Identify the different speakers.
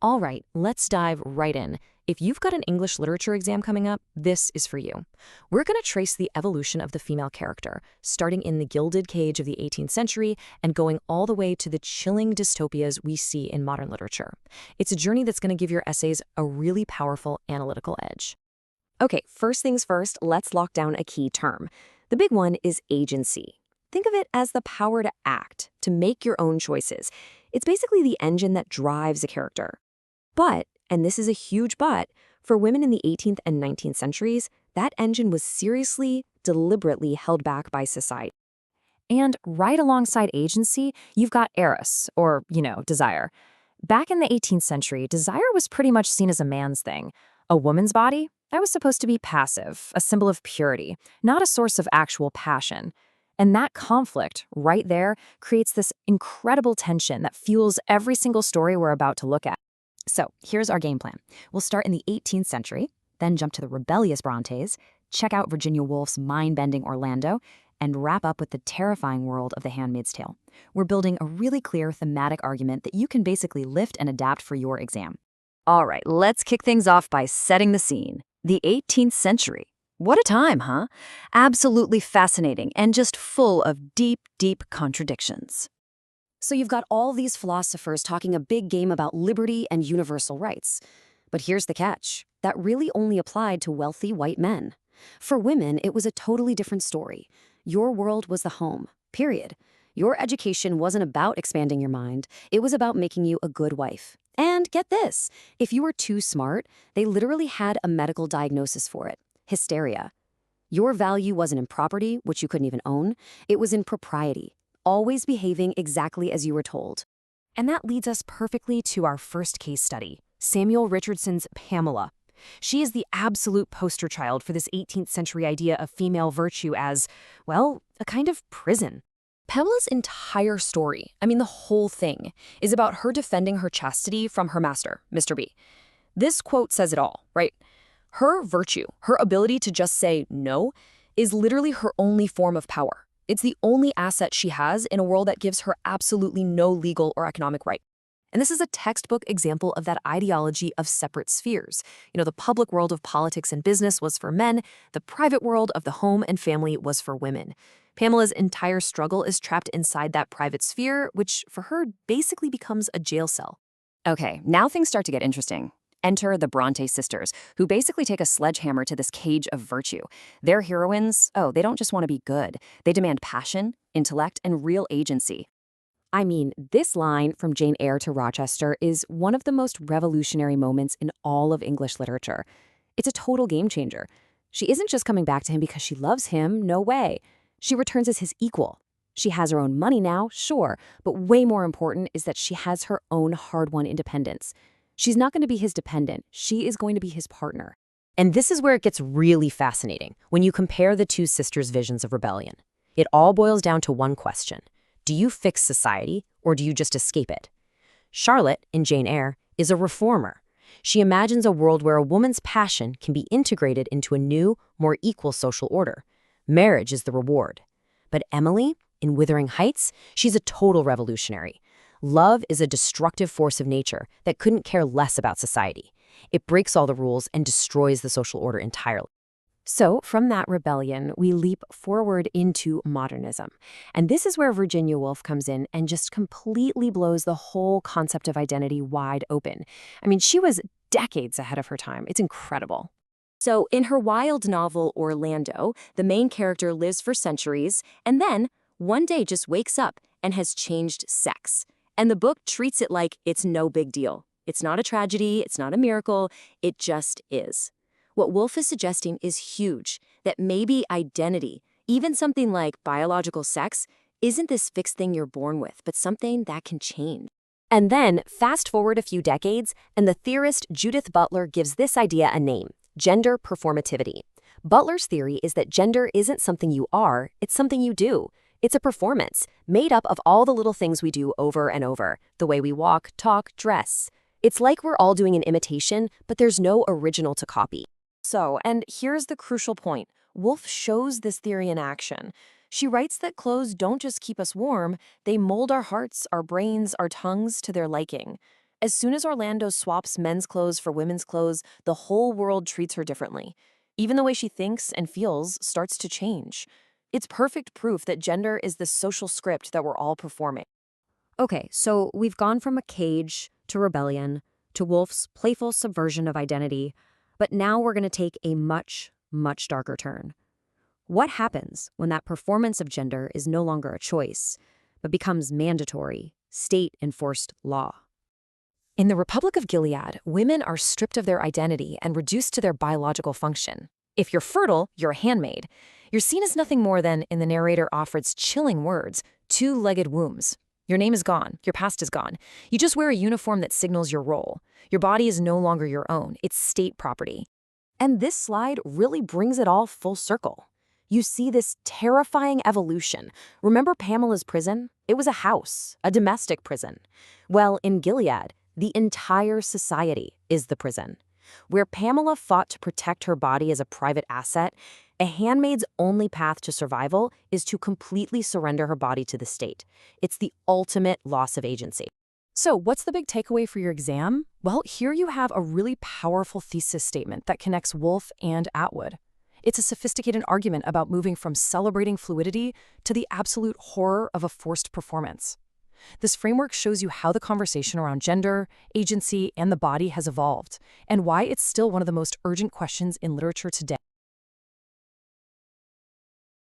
Speaker 1: All right, let's dive right in. If you've got an English literature exam coming up, this is for you. We're going to trace the evolution of the female character, starting in the gilded cage of the 18th century and going all the way to the chilling dystopias we see in modern literature. It's a journey that's going to give your essays a really powerful analytical edge.
Speaker 2: Okay, first things first, let's lock down a key term. The big one is agency. Think of it as the power to act, to make your own choices. It's basically the engine that drives a character. But, and this is a huge but, for women in the 18th and 19th centuries, that engine was seriously, deliberately held back by society. And right alongside agency, you've got eros, or, desire. Back in the 18th century, desire was pretty much seen as a man's thing. A woman's body? That was supposed to be passive, a symbol of purity, not a source of actual passion. And that conflict, right there, creates this incredible tension that fuels every single story we're about to look at. So here's our game plan. We'll start in the 18th century, then jump to the rebellious Brontes, check out Virginia Woolf's mind-bending Orlando, and wrap up with the terrifying world of The Handmaid's Tale. We're building a really clear thematic argument that you can basically lift and adapt for your exam. All right, let's kick things off by setting the scene. The 18th century. What a time, huh? Absolutely fascinating and just full of deep, deep contradictions. So you've got all these philosophers talking a big game about liberty and universal rights. But here's the catch. That really only applied to wealthy white men. For women, it was a totally different story. Your world was the home, period. Your education wasn't about expanding your mind. It was about making you a good wife. And get this, if you were too smart, they literally had a medical diagnosis for it. Hysteria. Your value wasn't in property, which you couldn't even own. It was in propriety. Always behaving exactly as you were told. And that leads us perfectly to our first case study, Samuel Richardson's Pamela. She is the absolute poster child for this 18th century idea of female virtue as, well, a kind of prison. Pamela's entire story, the whole thing, is about her defending her chastity from her master, Mr. B. This quote says it all, right? Her virtue, her ability to just say no, is literally her only form of power. It's the only asset she has in a world that gives her absolutely no legal or economic right. And this is a textbook example of that ideology of separate spheres. The public world of politics and business was for men, the private world of the home and family was for women. Pamela's entire struggle is trapped inside that private sphere, which for her basically becomes a jail cell. Okay, now things start to get interesting. Enter the Brontë sisters, who basically take a sledgehammer to this cage of virtue. Their heroines, they don't just want to be good. They demand passion, intellect, and real agency. This line from Jane Eyre to Rochester is one of the most revolutionary moments in all of English literature. It's a total game changer. She isn't just coming back to him because she loves him, no way. She returns as his equal. She has her own money now, sure, but way more important is that she has her own hard-won independence. She's not going to be his dependent. She is going to be his partner. And this is where it gets really fascinating, when you compare the two sisters' visions of rebellion. It all boils down to one question. Do you fix society, or do you just escape it? Charlotte, in Jane Eyre, is a reformer. She imagines a world where a woman's passion can be integrated into a new, more equal social order. Marriage is the reward. But Emily, in Wuthering Heights, she's a total revolutionary. Love is a destructive force of nature that couldn't care less about society. It breaks all the rules and destroys the social order entirely. So, from that rebellion, we leap forward into modernism. And this is where Virginia Woolf comes in and just completely blows the whole concept of identity wide open. She was decades ahead of her time. It's incredible. So, in her wild novel, Orlando, the main character lives for centuries and then, one day just wakes up and has changed sex. And the book treats it like it's no big deal. It's not a tragedy, it's not a miracle, it just is. What Woolf is suggesting is huge, that maybe identity, even something like biological sex, isn't this fixed thing you're born with, but something that can change. And then, fast forward a few decades, and the theorist Judith Butler gives this idea a name, gender performativity. Butler's theory is that gender isn't something you are, it's something you do. It's a performance, made up of all the little things we do over and over, the way we walk, talk, dress. It's like we're all doing an imitation, but there's no original to copy. So, and here's the crucial point. Woolf shows this theory in action. She writes that clothes don't just keep us warm, they mold our hearts, our brains, our tongues to their liking. As soon as Orlando swaps men's clothes for women's clothes, the whole world treats her differently. Even the way she thinks and feels starts to change. It's perfect proof that gender is the social script that we're all performing. Okay, so we've gone from a cage to rebellion to Woolf's playful subversion of identity, but now we're going to take a much, much darker turn. What happens when that performance of gender is no longer a choice, but becomes mandatory, state-enforced law?
Speaker 1: In the Republic of Gilead, women are stripped of their identity and reduced to their biological function. If you're fertile, you're a handmaid. You're seen as nothing more than, in the narrator Offred's chilling words, two-legged wombs. Your name is gone. Your past is gone. You just wear a uniform that signals your role. Your body is no longer your own. It's state property.
Speaker 2: And this slide really brings it all full circle. You see this terrifying evolution. Remember Pamela's prison? It was a house, a domestic prison. Well, in Gilead, the entire society is the prison. Where Pamela fought to protect her body as a private asset, a handmaid's only path to survival is to completely surrender her body to the state. It's the ultimate loss of agency.
Speaker 1: So, what's the big takeaway for your exam? Well, here you have a really powerful thesis statement that connects Woolf and Atwood. It's a sophisticated argument about moving from celebrating fluidity to the absolute horror of a forced performance. This framework shows you how the conversation around gender, agency, and the body has evolved, and why it's still one of the most urgent questions in literature today.